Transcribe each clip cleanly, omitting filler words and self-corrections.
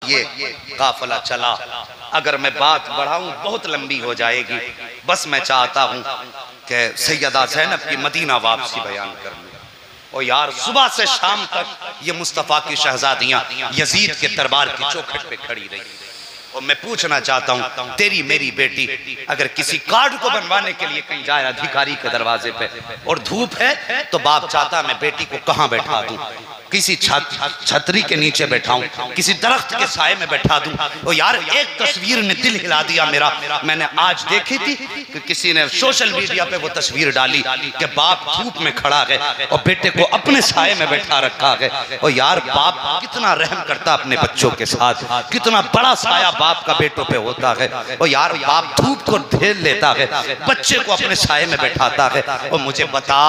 ये काफिला चला। अगर मैं बात बढ़ाऊं बहुत लंबी हो जाएगी, बस मैं चाहता हूं कि सैयदा ज़ैनब की मदीना वापसी बयान कर लूं। और यार सुबह से शाम तक ये मुस्तफ़ा की शहजादियां यजीद के दरबार की चौखट पे खड़ी रही। और मैं पूछना चाहता हूँ, तेरी मेरी बेटी अगर किसी कार्ड को बनवाने के लिए कहीं जाए अधिकारी के दरवाजे पे और धूप है तो बाप चाहता मैं बेटी को कहाँ बैठा दूं, किसी छतरी के नीचे बैठाऊं, किसी दरख्त के साए में बैठा दूं। और यार एक तस्वीर ने दिल हिला दिया मेरा। मैंने आज देखी थी कि किसी ने सोशल मीडिया पे वो तस्वीर डाली कि बाप धूप में खड़ा है और बेटे को अपने साए में बैठा रखा है। और यार बाप कितना रहम करता अपने बच्चों के साथ, कितना बड़ा साया बाप का बेटों पे होता है। और यार बाप धूप को झेल लेता है, बच्चे को अपने साए में बैठाता है। और मुझे बता,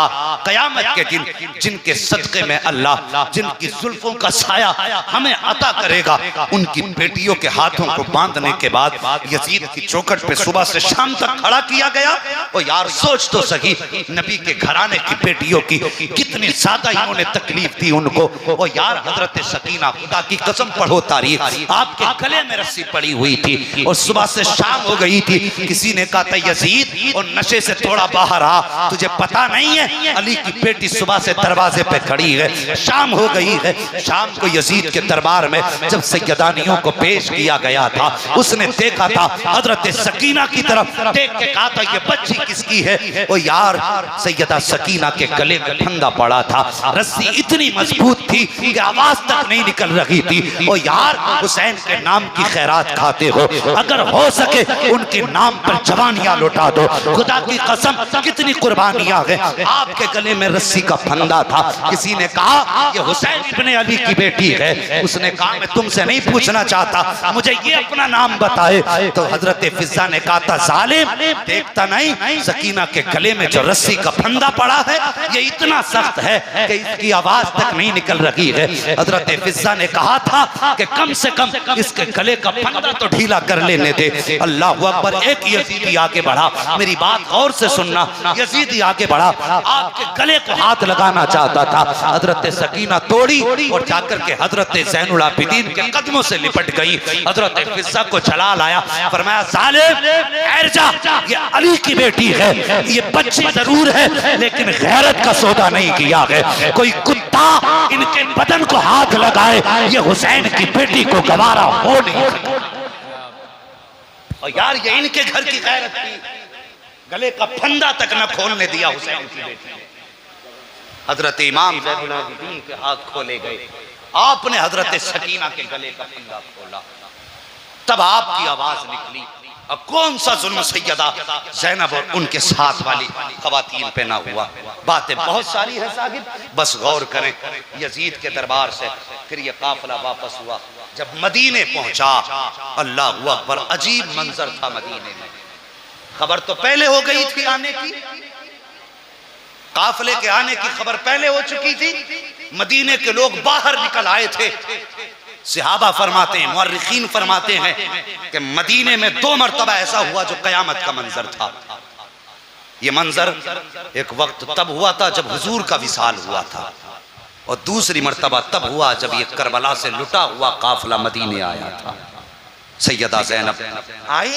कयामत के दिन जिनके सदके में अल्लाह जिनकी जुल्फों का साया हमें अता करेगा, उनकी बेटियों के हाथों को बांधने के बाद यजीद की चौखट पे सुबह से शाम तक खड़ा किया गया। और यार सोच तो सही, नबी के घराने की बेटियों की कितनी ज्यादा इन्होंने तकलीफ दी उनको। और यार हजरत सकीना, खुदा की कसम पढ़ो तारीख, आपके गले में रस्सी पड़ी हुई थी और सुबह से शाम हो गई थी। किसी ने कहा था यजीद और नशे से थोड़ा बाहर आ, तुझे पता नहीं है अली की बेटी सुबह से दरवाजे पे खड़ी है, शाम हो गई है। शाम को यजीद के दरबार में जब सैयदानियों को पेश किया गया था, उसने देखा था हजरत सकीना की तरफ, देख के कहा था ये बच्ची किसकी है। और यार सैयदा सकीना के गले में फंदा पड़ा था, रस्सी इतनी मजबूत थी कि आवाज तक नहीं निकल रही थी। और यार हुसैन के नाम की खैरात खाते हो, अगर हो सके उनके नाम पर जवानियां लुटा दो, खुदा की कसम कितनी कुर्बानियां हैं। आपके गले में रस्सी का फंदा था, किसी ने कहा ये हुसैन इब्ने अली की बेटी है। उसने कहा मैं तुमसे नहीं पूछना चाहता, मुझे ये अपना नाम बताए। तो हजरत फिजा ने कहा था जालिम, देखता नहीं सकीना के गले में जो रस्सी का फंदा पड़ा है ये इतना सख्त है कि इसकी आवाज तक नहीं निकल रही है। हजरत फिजा ने कहा था कि कम से कम इसके गले का फंदा तो ढीला कर लेने दे। अल्लाह अकबर। एक यजीदी आगे बढ़ा, मेरी बात गौर से सुनना, यजीदी आगे बढ़ा, आपके गले को हाथ लगाना चाहता था। हजरत सकीना तोड़ी और जाकर के हजरत ज़ैनुल आबिदीन के कदमों से लिपट गई। हजरत फिजा को चला लाया, फरमाया जालिम ठहर जा, ये अली की बेटी है, ये बच्ची जरूर है लेकिन गैरत का सौदा नहीं किया है। कोई कुत्ता इनके बदन को हाथ लगाए, ये हुसैन की बेटी को गवारा हो नहीं सकता। और यार ये इनके घर की गैरत थी, गले का फंदा तक न खोलने दिया हुसैन की बेटी। हजरत इमाम ज़ैनुल आबिदीन के हाथ खोले गए, आपने हजरत सकीना के गले का फंदा खोला, तब आपकी आवाज निकली। अब कौन सा जुल्म सैयदा ज़ैनब और उनके साथ वाली खवातीन पे ना हुआ। बातें बहुत सारी है साहिब, बस गौर करें। यजीद के दरबार से फिर ये काफिला वापस हुआ, जब मदीने पहुंचा, अल्लाह अकबर, अजीब मंजर था मदीने में। खबर तो पहले हो गई थी आने की, काफिले के आने की खबर पहले हो चुकी थी, मदीने के लोग बाहर निकल आए थे। सहाबा फरमाते हैं, मुअर्रिखीन फरमाते हैं कि मदीने में 2 मरतबा ऐसा हुआ जो कयामत का मंजर था। ये मंजर एक वक्त तब हुआ था जब हुजूर का विसाल हुआ था, और दूसरी मरतबा तब हुआ जब ये करबला से लुटा हुआ काफिला मदीने आया था। सैयदा ज़ैनब आई,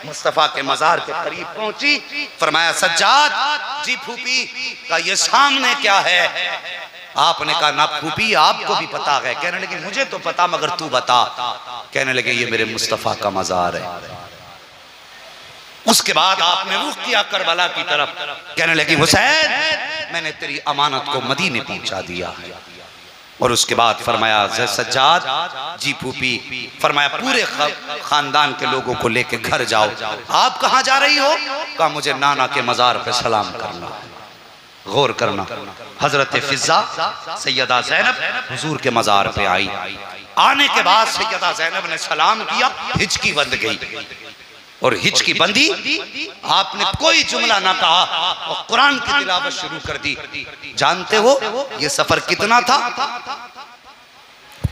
मुस्तफ़ा के मज़ार के करीब पहुंची, फरमाया सज्जाद जी फूफी का ये सामने क्या है। आपने कहा ना फूफी आपको भी पता है। कहने लगे मुझे तो पता मगर तू बता। कहने लगे ये मेरे मुस्तफ़ा का मज़ार है। उसके बाद आपने रुख किया करबला की तरफ, कहने लगी हुसैन मैंने तेरी अमानत को मदीने पहुंचा दिया है। और उसके बाद फरमाया सज्जाद जी फूफी, फरमाया पूरे खानदान के लोगों को लेके घर जाओ। आप कहाँ जा रही हो? कहा मुझे नाना के मज़ार पे सलाम करना है। गौर करना, हजरत फिजा सैयदा ज़ैनब हुजूर के मज़ार पे आई। आने के बाद सैयदा ज़ैनब ने सलाम किया, हिचकी बंद गई। और हिचकी बंदी, आपने कोई जुमला ना कहा और कुरान की तिलावत शुरू कर दी। जानते हो ये सफर कितना था?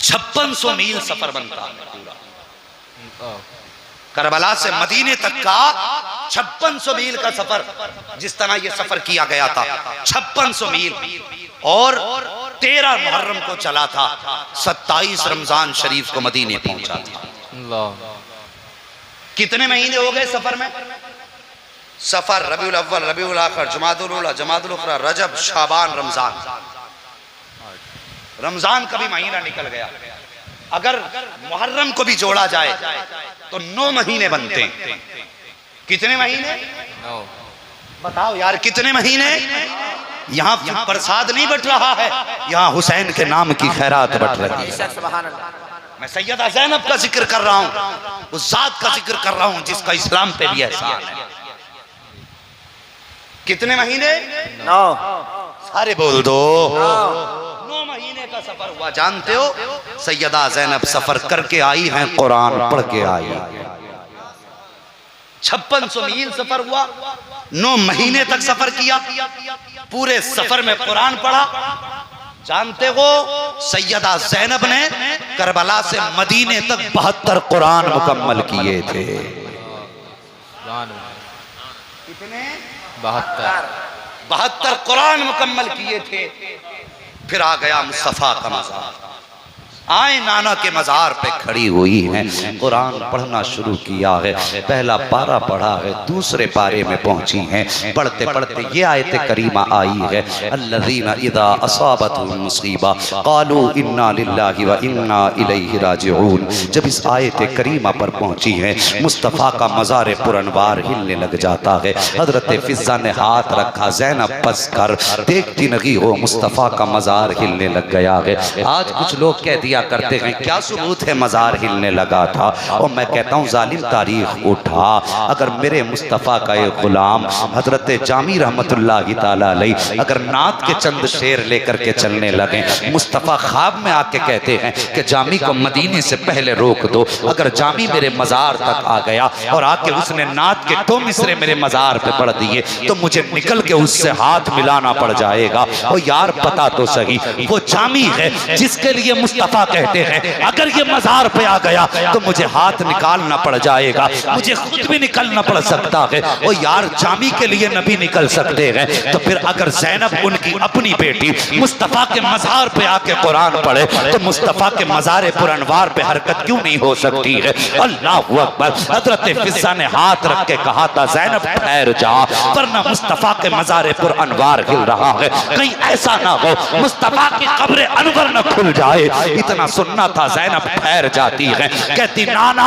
5600 मील सफर बनता है पूरा। करबला से मदीने तक का 5600 मील का सफर, जिस तरह ये सफर किया गया था 5600 मील। और 13 मुहर्रम को चला था, 27 रमजान शरीफ को मदीने पहुंचा था। कितने महीने हो गए सफर में? सफर, रबीउल अव्वल, रबीउल आखिर, जमादुल उला, जमादुल उखरा, रजब, शाबान, रमजान। रमजान का भी महीना निकल गया। अगर मुहर्रम को भी जोड़ा जाए तो 9 महीने बनते हैं। कितने महीने? 9। बताओ यार कितने महीने? यहाँ प्रसाद नहीं बट रहा है, यहाँ हुसैन के नाम की खैरात बट रही है। मैं सैयदा ज़ैनब का जिक्र कर रहा हूँ, उस जात का जिक्र कर रहा हूँ जिसका इस्लाम पे भी एहसान है। कितने महीने? 9। सारे बोल दो। 9 महीने का सफर हुआ। जानते हो सैयदा ज़ैनब सफर करके आई हैं, कुरान पढ़ के आई। 5600 मील सफर हुआ, 9 महीने तक सफर किया, पूरे सफर में कुरान पढ़ा। जानते हो सैयदा ज़ैनब ने करबला से मदीने तक 72 कुरान मुकम्मल किए थे। कितने? 72 कुरान मुकम्मल किए थे। फिर आ गया मुस्तफा का मज़ार। आए नाना के मज़ार पे खड़ी हुई है, कुरान पढ़ना शुरू किया है। पहला पारा पढ़ा है, दूसरे पारे में पहुंची हैं। पढ़ते पढ़ते ये आयत करीमा आई है, अल्लज़ीना इज़ा असाबतहुम मुसीबा क़ालू इन्ना लिल्लाहि व इन्ना इलैहि राजिऊन। जब इस आयत करीमा पर पहुंची है, मुस्तफ़ा का मज़ार पुरनवार हिलने लग जाता है। हज़रत फ़िज़्ज़ा ने हाथ रखा, ज़ैनब बस कर, देखती नहीं हो मुस्तफ़ा का मज़ार हिलने लग गया है। आज कुछ लोग कह दिया करते हैं क्या सबूत है मज़ार हिलने लगा था, और मैं कहता हूँ जालिम तारीख उठा। अगर मेरे मुस्तफ़ा का एक गुलाम हजरत जामी रहमतुल्लाहि ताला अलैह अगर नात के चंद शेर लेकर के चलने लगे, मुस्तफ़ा ख्वाब में आके कहते हैं कि जामी को मदीने से पहले रोक दो। अगर जामी मेरे मज़ार तक आ गया और आके उसने नात के 2 मिसरे मेरे मज़ार पे पढ़ दिए तो मुझे निकल के उससे हाथ मिलाना पड़ जाएगा। और यार पता तो सही, वो जामी है जिसके लिए मुस्तफ़ा कहते हैं अगर ये मज़ार पे आ गया तो मुझे हाथ निकालना पड़ जाएगा, मुझे खुद भी निकलना पड़ सकता है। और यार जामी के लिए नबी निकल सकते हैं, तो फिर अगर ज़ैनब उनकी अपनी बेटी मुस्तफ़ा के मज़ार पे आके कुरान पढ़े तो मुस्तफ़ा के मज़ार पुरनवार पे हरकत क्यों नहीं हो सकती है? अल्लाहु अकबर। हज़रत फ़िज़्ज़ा ने हाथ रख के कहा था ज़ैनब ठहर जा, वरना मुस्तफ़ा के मज़ार पुरनवार हिल रहा है, कहीं ऐसा ना हो मुस्तफ़ा की कब्र अनवर न खुल जाए। इतना सुनना था, ज़ैनब ठहर जाती है, कहती नाना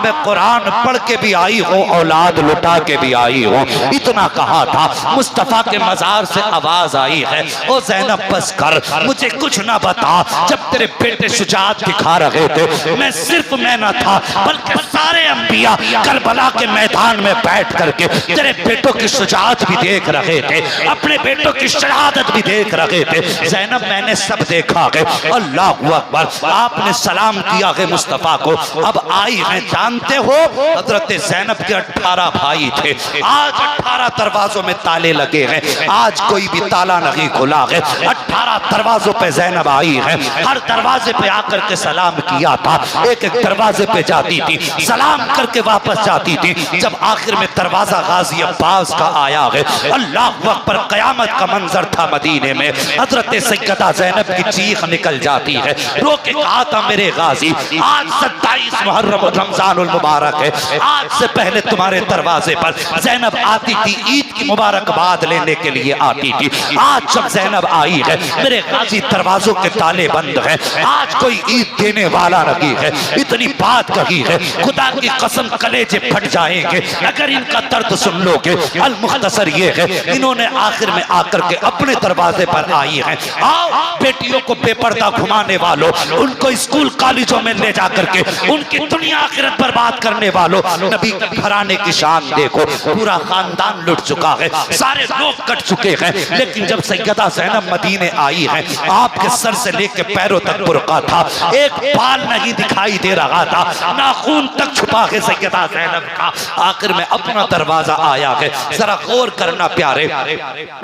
मैं कुरान पढ़ के भी आई हूँ, औलाद लुटा के भी आई हूँ। इतना कहा था, मुस्तफ़ा के मज़ार से आवाज आई है, ओ ज़ैनब बस कर, मुझे कुछ ना बता। जब तेरे बेटे शुजाअत दिखा रहे थे, मैं सिर्फ मैं न था बल्कि सारे अंबिया करबला के मैदान में बैठ करके तेरे बेटों की शुजाअत भी देख रहे थे, अपने बेटों की शहादत भी देख रहे थे। ज़ैनब मैंने सब देखा है। अल्लाहु अकबर। आपने सलाम किया है मुस्तफ़ा को, अब आई हैं। जानते हो हजरत ज़ैनब के 18 भाई थे, आज 18 दरवाजों में ताले लगे हैं, आज कोई भी ताला नहीं खुला है। 18 दरवाजों पे ज़ैनब आई है, हर दरवाजे पे आकर के सलाम किया था। एक एक दरवाजे पे जाती थी, सलाम करके वापस जाती थी। जब आखिर में दरवाजा गाजी अब्बास का आया है, अल्लाह अकबर, क़यामत का मंजर था मदीने में। हजरत सैयदा ज़ैनब की चीख निकल जाती है, रो के कहा था मेरे गाजी आज 27 मुहर्रम रमजानुल मुबारक है, आज से पहले तुम्हारे दरवाजे पर ज़ैनब आती थी, ईद की मुबारकबाद लेने के लिए आती थी। आज जब ज़ैनब आई है, मेरे गाजी दरवाजों के ताले बंद हैं, आज कोई ईद देने वाला नहीं है। इतनी बात कही है, खुदा की कसम कलेजे फट जाएंगे अगर इनका दर्द सुन लोगे। अल मुख्तसर ये है, इन्होंने आखिर में आकर के अपने दरवाजे पर आई है। आओ बेटियों को बेपर्दा घुमाने वालों, उनको स्कूल कॉलेजों में ले जाकर के उनकी दुनिया आखिरत बर्बाद करने वालों, नबी के घराने की शान देखो, पूरा खानदान लुट चुका है, सारे लोग कट चुके हैं। लेकिन जब सैयदा ज़ैनब मदीने आई है, आपके सर से लेकर पैरों तक बुर्का था, एक बाल नहीं दिखाई दे रहा था, नाखून तक छुपा है सैयदा ज़ैनब का। आखिर में अपना दरवाजा आया है। जरा गौर करना प्यारे,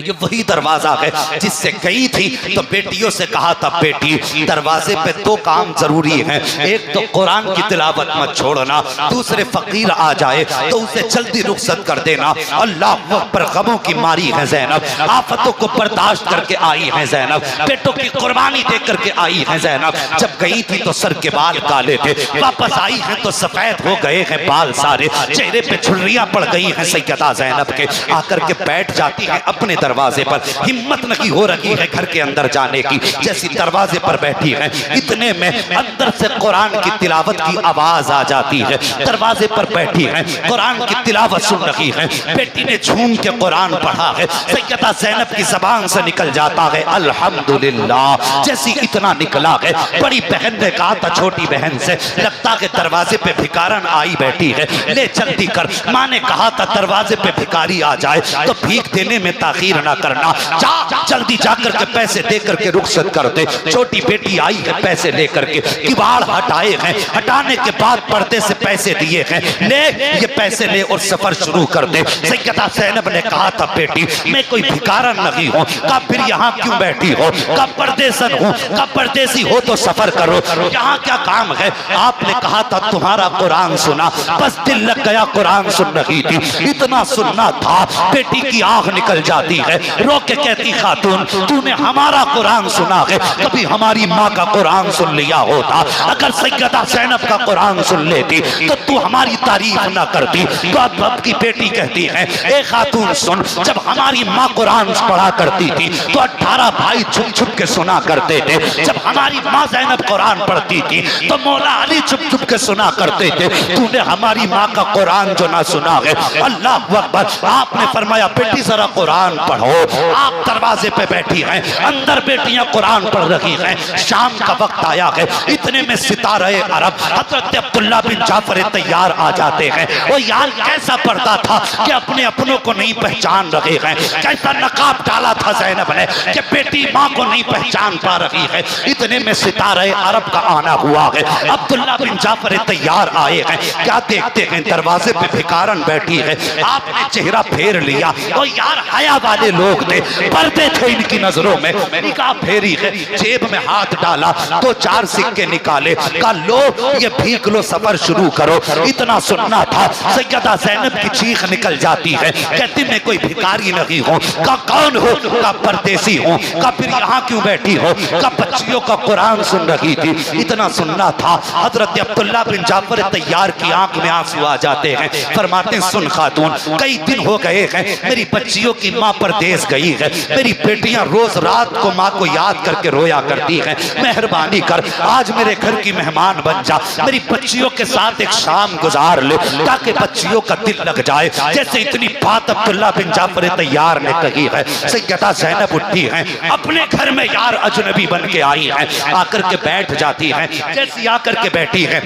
ये वही दरवाजा है जिससे गई थी तो बेटियों से कहा था बेटी दरवाजे पे दो काम जरूरी हैं, एक तो कुरान की तिलावत मत छोड़ना, दूसरे फकीर आ जाए तो उसे जल्दी रुखसत कर देना। अल्लाह अकबर, गमों की मारी है ज़ैनब, आफतों को बर्दाश्त करके आई है ज़ैनब, बेटों की कुर्बानी दे करके आई है ज़ैनब। जब गई थी तो सर के बाल काले थे, वापस आई है तो सफेद हो गए हैं बाल सारे, चेहरे पे झुर्रियां पड़ गई हैं सैयदा ज़ैनब के। आकर के बैठ जाती है अपने दरवाजे पर, हिम्मत नहीं हो रही है घर के अंदर जाने की। जैसी दरवाजे पर बैठी है इतने में अंदर से कुरान की तिलावत की आवाज आ जाती है। दरवाजे पर बैठी है कुरान की तिलावत सुन रही है, बेटी ने झूम के कुरान पढ़ा है, सैयदा ज़ैनब की जबान से निकल जाता है अल्हम्दुलिल्लाह। जैसी इतना निकला है, बड़ी बहन ने कहा था छोटी बहन से, लगता है दरवाजे पे भिखारन आई बैठी है, ले जल्दी कर। माँ ने कहा था दरवाजे पे भिखारी आ जाए तो भीख देने में ताखीर ना करना, जा जल्दी जाकर के पैसे दे करके रुखसत कर दे। छोटी बेटी आई है पैसे लेकर के, किवाड़ हटाए हैं, हटाने के बाद पर्दे से पैसे दिए हैं, ले ये पैसे ले और सफर शुरू कर दे। सैयदा ज़ैनब ने कहा था बेटी मैं कोई भिखारन नहीं हूँ, कब फिर यहाँ क्यों बैठी हो, कब परदेसन हूँ, कब परदेसी हो तो सफर करो, यहाँ क्या काम है। आपने कहा था तुम्हारा कुरान सुना, बस दिल लग गया, कुरान सुन रही थी, इतना सुनना था बेटी की आंख निकल जाती है, रो के कहती खातून तूने हमारा कुरान सुना है, कभी हमारी माँ का कुरान सुन लिया होता, अगर सैयदा ज़ैनब का कुरान सुन लेती तो तू हमारी तारीफ ना करती। तो अब की बेटी कहती है ए खातून सुन, जब हमारी माँ कुरान पढ़ा करती थी तो 18 भाई छुप छुप के सुना करते थे, जब हमारी माँ ज़ैनब कुरान पढ़ती थी तो मौला अली छुप छुप के सुना करते थे, तूने हमारी माँ का कुरान जो ना सुना है। अल्लाह अकबर। आपने फरमाया बेटी जरा कुरान पढ़ो। आप दरवाजे पे बैठी हैं, अंदर बेटियां कुरान पढ़ रही हैं, शाम का वक्त आया है, इतने में सितारे अरब हजरत अब्दुल्ला बिन जाफर तैयार आ जाते हैं। वो यार कैसा पर्दा था कि अपने अपनों को नहीं पहचान रहे हैं, कैसा नकाब डाला था ज़ैनब ने कि बेटी माँ को नहीं पहचान पा रही है। इतने में सितारे अरब का आना हुआ है, अब्दुल्ला बिन जाफर तैयार आए हैं, क्या देखते हैं दरवाजे पे भिखारन बैठी है। आपने चेहरा फेर लिया, तो यार हया वाले लोग थे, पर्दे थे इनकी नजरों में, निगाह फेरी है, जेब में हाथ डाला, 2-4 सिक्के निकाले, कहा लो ये भीख लो, सफर शुरू करो। इतना सुनना था, सैयदा ज़ैनब की चीख निकल जाती है, कहती मैं कोई भिखारी नहीं हूँ। का कौन हो? का परदेसी हूँ। का फिर यहाँ क्यों बैठी हो? का बच्चियों का कुरान सुन रही थी। इतना सुनना था, हजरत अब्दुल्ला बिन जाफर तैयार की आंख में आंसू आ जाते हैं, फरमाते सुन खातून कई दिन हो गए हैं मेरी बच्चियों की माँ परदेस गई है, मेरी बेटियां रोज रात को माँ को याद करके रोया करती हैं, मेहरबानी कर आज मेरे घर की मेहमान बन जा, मेरी बच्चियों के साथ एक शाम गुजार ले ताकि बच्चियों का दिल लग जाए। जैसे इतनी बात अब्दुल्ला बिन जाफर तैयार ने कही है, सैयदा ज़ैनब उठी हैं, अपने घर में यार अजनबी बन के आई हैं, आकर के बैठ जाती हैं। जैसी आकर के बैठी है,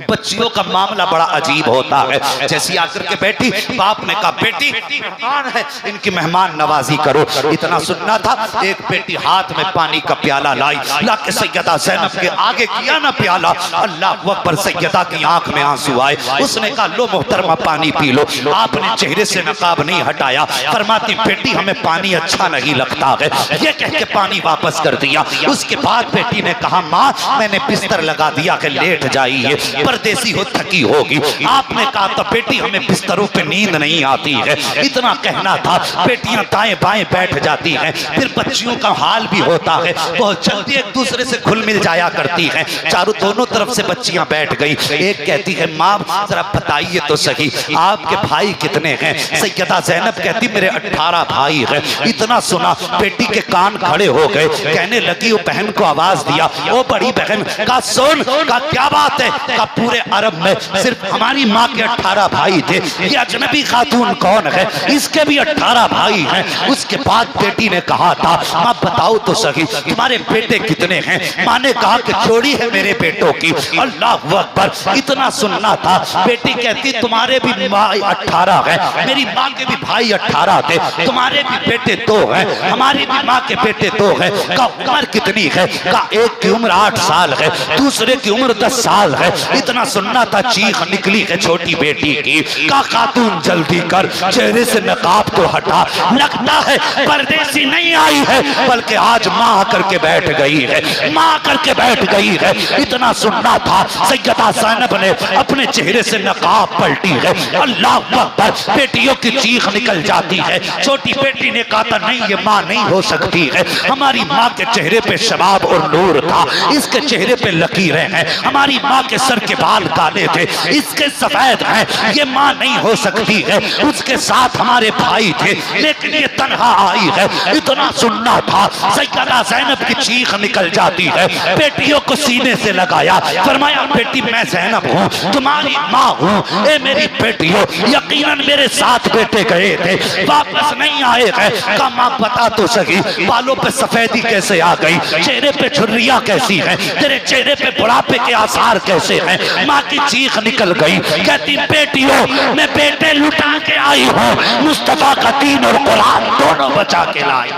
बच्चियों का मामला बड़ा अजीब होता है। जैसी आकर के बैठी, बाप ने कहा बेटी मेहमान है, इनकी मेहमान नवाजी करो। इतना सुनना था, एक बेटी हाथ में पानी का प्याला लाई, लाके सैयदा ज़ैनब के आगे किया ना प्याला, अल्लाह अकबर, सैयदा की आंख में आंसू आए। उसने कहा लो मोहतरमा पानी पी लो। आपने चेहरे से नकाब नहीं हटाया, फरमाती बेटी हमें पानी अच्छा नहीं लगता है, ये कह के पानी वापस कर दिया। उसके बाद बेटी ने कहा माँ मैंने बिस्तर लगा दिया कि लेट जाइए, परदेसी हो थकी होगी। आपने कहा तो बेटी हमें बिस्तरों पे नींद नहीं आती है। इतना कहना था, बेटियां दाएं बाएं बैठ जाती हैं। फिर बच्चियों का हाल भी होता है, बहुत जल्दी एक दूसरे से घुल मिल जाया करती हैं। चारों दोनों तरफ से बच्चियां बैठ गई। एक कहती है माँ जरा बताइए तो सही आपके भाई कितने हैं? सैयदा ज़ैनब कहती मेरे 18 भाई हैं। इतना सुना, बेटी के कान खड़े हो गए, कहने लगी, वो बहन को आवाज दिया, ओ बड़ी बहन का सुन, का क्या बात है? का पूरे अरब में सिर्फ हमारी माँ के 18 भाई थे, ये अजनबी खातून कौन है? इसके भी 18 भाई हैं। उसके बाद बेटी ने कहा था माँ बताओ तो सही तुम्हारे बेटे कितने हैं? माँ ने कहा कि जोड़ी है मेरे बेटों की। अल्लाह अकबर। इतना सुनना था, बेटी कहती तुम्हारे भी भाई 18 हैं, मेरी माँ के भी भाई 18 थे, तुम्हारे भी बेटे 2 हैं, हमारी भी माँ के बेटे 2 हैं। का उम्र कितनी है? का एक की उम्र 8 साल है, दूसरे की उम्र 10 साल है। इतना सुनना था, चीख निकली है छोटी बेटी की। का खातून जल्दी कर, चेहरे से नकाब को हटा, लगता है परदेसी नहीं आई है बल्कि आज माँ आकर के बैठ गई है, माँ आकर के बैठ गई है। इतना सुनना था, सैयदा ज़ैनब ने अपने चेहरे से नकाब पलटी है। अल्लाह अकबर, बेटियों की चीख निकल जाती है। छोटी बेटी ने कहा था नहीं, ये माँ नहीं हो सकती है, हमारी माँ के चेहरे पे शबाब और नूर था, इसके चेहरे पे लकीरें हैं, हमारी माँ के सर के बाल काले थे, इसके सफेद हैं, ये माँ नहीं हो सकती है। उसके साथ हमारे भाई थे लेकिन ये तन्हा आई है। इतना सुनना था, सैयदा ज़ैनब की चीख निकल जाती है। बेटियों को सीने से लगाया, फरमाया बेटी मैं ज़ैनब हूँ, तुम्हारी माँ हूँ। ए मेरी बेटियों, यकीनन मेरे साथ बेटे गए थे, वापस नहीं आए हैं। कहा माँ बता तो सही, बालों पे सफेदी कैसे आ गई, चेहरे पे झुर्रियाँ कैसी हैं, तेरे चेहरे पे बुढ़ापे के आसार कैसे हैं। माँ की चीख निकल गई, कहती बेटियों मैं बेटे लुटा के आई हूँ, मुस्तफा का दीन और कुरान दोनों बचा के लाई।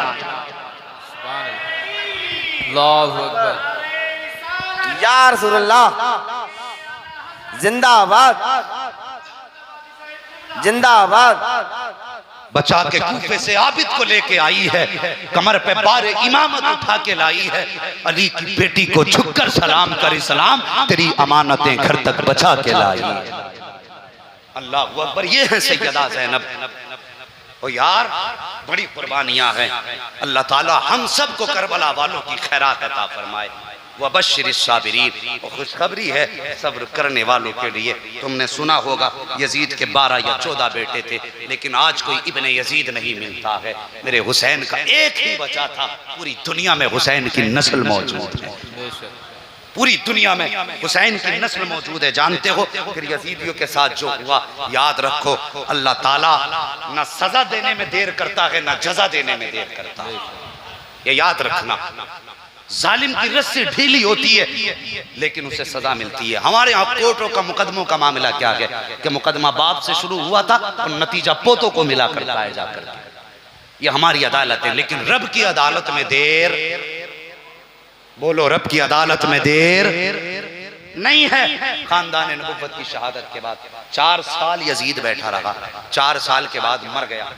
या रसूलल्लाह, जिंदाबाद जिंदाबाद। बचा के कूफे से आबिद को लेके आई है, कमर पे बारे इमामत उठा के लाई है। अली की बेटी को झुककर सलाम कर इस्लाम, तेरी अमानतें घर तक बचा के लाई है। अल्लाह अकबर, ये है सैयदा ज़ैनब। ओ यार, बड़ी कुर्बानियां हैं। अल्लाह ताला हम सब को करबला वालों की खैरात अता फरमाए। वबश्शिरिस साबिरीन, खुशखबरी है सब्र करने वालों के लिए। तुमने सुना होगा यजीद के 12 या 14 बेटे थे, लेकिन आज कोई इब्ने यजीद नहीं मिलता है। मेरे हुसैन का एक ही बचा था। पूरी दुनिया में हुसैन की नस्ल मौजूद है, पूरी दुनिया में हुसैन की नस्ल मौजूद है। जानते हो फिर यजीदियों के साथ जो हुआ, याद रखो अल्लाह ताला ना सजा देने में देर करता है ना जजा देने में देर करता है, ये याद रखना। जालिम की रस्सी ढीली होती है लेकिन उसे सजा मिलती है। हमारे यहाँ कोर्टों का मुकदमों का मामला क्या है कि मुकदमा बाप से शुरू हुआ था और नतीजा पोतों को मिला कर लाया जाकर, ये हमारी अदालत है। लेकिन रब की अदालत में देर, बोलो रब की अदालत में देर नहीं है। खानदान नबुव्वत की शहादत के बाद 4 साल यजीद बैठा रहा, 4 साल के बाद मर गया।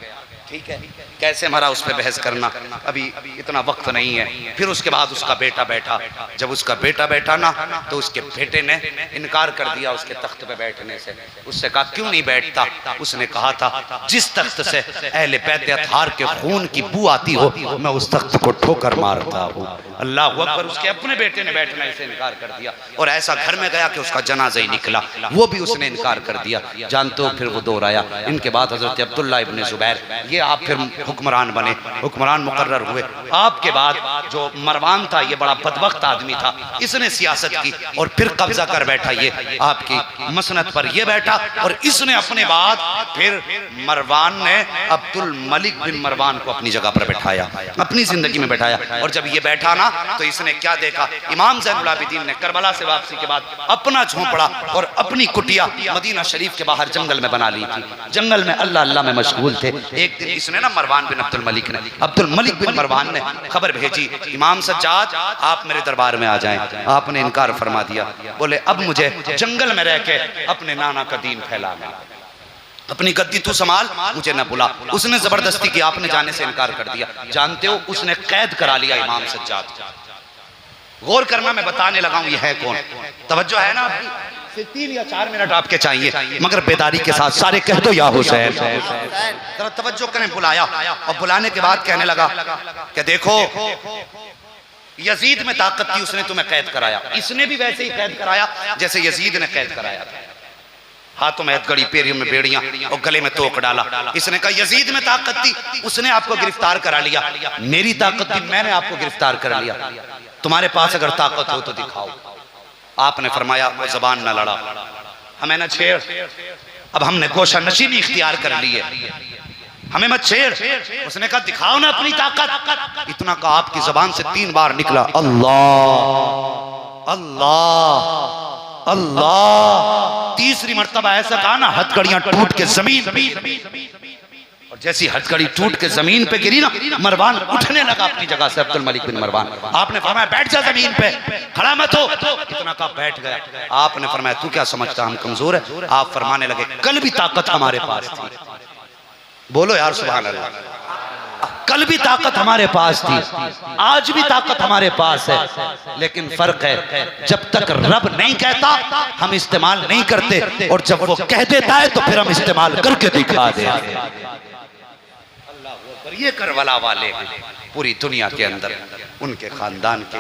ठीक है, कैसे मरा उस पर बहस करना अभी इतना वक्त नहीं है। फिर उसके बाद उसका बेटा बैठा, जब उसका बेटा बैठा ना तो उसके बेटे ने इनकार कर दिया उसके तख्त पे बैठने से। उससे कहा क्यों नहीं बैठता? उसने कहा था जिस तख्त से अहले बैत अतहार के खून की बू आती हो मैं उस तख्त को ठोकर मारता हूँ। अल्लाह अकबर, उसके अपने बेटे ने बैठने से इनकार कर दिया और ऐसा घर में गया कि उसका जनाजा ही निकला, वो भी उसने इनकार कर दिया। जानते हो फिर वो दौर आया। इनके बाद हजरत अब्दुल्ला इब्ने जुबैर, ये आप फिर हुक्मरान बने, हुक्मरान मुकर्रर हुए। आपके बाद जो मरवान था ये बड़ा बदबख्त आदमी था, इसने सियासत की और फिर कब्जा कर बैठा ये आपकी मसनद पर ये बैठा। और इसने अपने बाद फिर मरवान ने अब्दुल मलिक बिन मरवान को अपनी जगह पर बैठाया, अपनी जिंदगी में बैठाया। और जब ये बैठा ना तो इसने क्या देखा, इमाम ज़ैनुल आबिदीन ने करबला से वापसी के बाद अपना झोंपड़ा और अपनी कुटिया मदीना शरीफ के बाहर जंगल में बना ली थी। जंगल में अल्लाह अल्लाह में मशगूल थे। एक दिन इसने ना मरवान बिन अब्दुल मलिक बिन मरवान ने खबर भेजी, इमाम सज्जाद आप मेरे दरबार में आ जाएं। आपने इनकार फरमा दिया, बोले अब मुझे जंगल में रह के अपने नाना का दीन फैलाना, अपनी गद्दी तू संभाल, मुझे न बुला। उसने जबरदस्ती की, आपने जाने से इनकार कर दिया। जानते हो उसने कैद करा लिया इमाम सज्जाद। गौर करना, मैं बताने लगा हूं ये है कौन। तवज्जो है ना? 3 या 4 मिनट आपके चाहिए मगर बेदारी के साथ सारे कह दो या हुसैन। जरा तवज्जो करें। बुलाया और बुलाने के बाद कहने लगा कि देखो यजीद में ताकत थी, उसने तुम्हें कैद कराया, इसने भी वैसे ही कैद कराया जैसे यजीद ने कैद कराया था। हाथों में हथकड़ी, पैरों में बेड़ियां और गले में तोक डाला। इसने कहा यजीद में ताकत थी, उसने आपको गिरफ्तार करा लिया, मेरी ताकत थी, मैंने आपको गिरफ्तार कर लिया। तुम्हारे पास अगर ताकत हो तो दिखाओ। आपने फरमाया वो जबान न लड़ा, हमें न छेड़, अब हमने गोशा नशीबी इख्तियार कर ली है, हमें मत छेड़। उसने कहा दिखाओ ना अपनी ताकत। इतना कहा आपकी जबान से 3 बार निकला अल्लाह अल्लाह अल्लाह। 3री मर्तबा ऐसा कहा ना हथकड़ियां टूट के जमीन। और जैसी हथकड़ी टूट के जमीन पे गिरी ना, मरवान उठने लगा अपनी जगह से, अब्दुल मलिक बिन मरवान। आपने फरमाया बैठ जा जमीन पे, खड़ा मत हो। इतना कहा बैठ गया। आपने फरमाया तू क्या समझता हम कमजोर है? आप फरमाने लगे कल भी ताकत हमारे पास थी। बोलो यार सुभान अल्लाह। कल भी ताकत हमारे पास थी, आज भी ताकत हमारे पास है, लेकिन फर्क है जब तक रब नहीं कहता हम इस्तेमाल नहीं करते, और जब वो कह देता है तो फिर हम इस्तेमाल करके दिखा दे। ये करबला वाले हैं पूरी दुनिया के अंदर, उनके खानदान के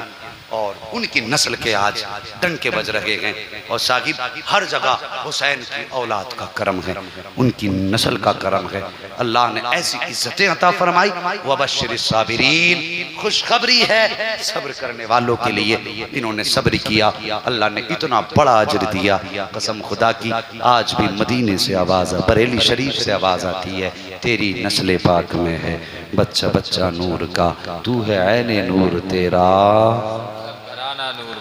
और उनकी नस्ल के आज डंके बज रहे हैं। और साहिब हर जगह हुसैन की औलाद का करम है, उनकी नस्ल का करम है। अल्लाह ने ऐसी इज्जतें अता फरमाई। वबश्शिर साबिरीन, खुशखबरी है सब्र करने वालों के लिए। इन्होंने सब्र किया, अल्लाह ने इतना बड़ा अजर दिया। कसम खुदा की आज भी मदीने से आवाज़, बरेली शरीफ से आवाज़ आती है, तेरी नस्ल पाक में है बच्चा बच्चा नूर का, तू है ऐने नूर तेरा,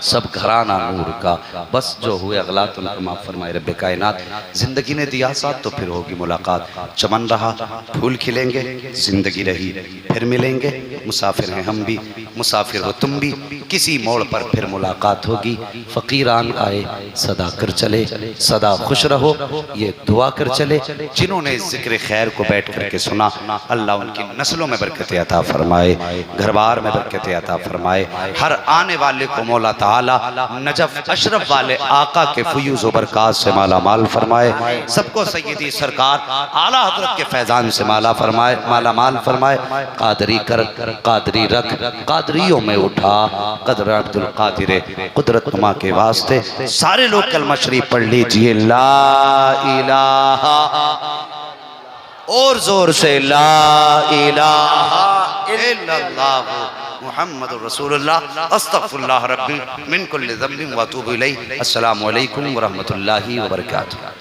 सब घराना नूर का। बस जो हुए अगलात उनको माफ़ फरमाए रब्बे कायनात। जिंदगी ने दिया साथ तो फिर होगी मुलाकात। चमन रहा फूल खिलेंगे, जिंदगी रही फिर मिलेंगे। मुसाफिर हैं हम भी, मुसाफिर हो तुम भी, किसी मोड़ पर फिर मुलाकात होगी। फ़कीरान आए सदा कर चले, सदा खुश रहो ये दुआ कर चले। जिन्होंने जिक्र खैर को बैठ करके सुना, अल्लाह उनकी नस्लों में बरकत अता फरमाए, घर बार में बरकत अता फरमाए। हर आने वाले को मौला ताला नजफ अशरफ वाले आका के फयूज़ व बरकात से माला माल फरमाए। सबको सय्यदी सरकार आला हजरत के फैजान से माला फरमाए, माला माल फरमाए। कादरी कर, कादरी रख, कादरियों में उठा, कदर अब्दुल कादिर कुदरत नुमा के वास्ते। सारे लोग कलमा शरीफ पढ़ लीजिए, ला इलाहा, और जोर से ला इलाहा इल्लल्लाह मुहम्मद रसूलुल्लाह अस्तगफिरुल्लाह रब्बी मिन कुल्लि ज़ंबिन व अतूबु इलैहि। अस्सलामु अलैकुम व रहमतुल्लाहि व बरकातुहू।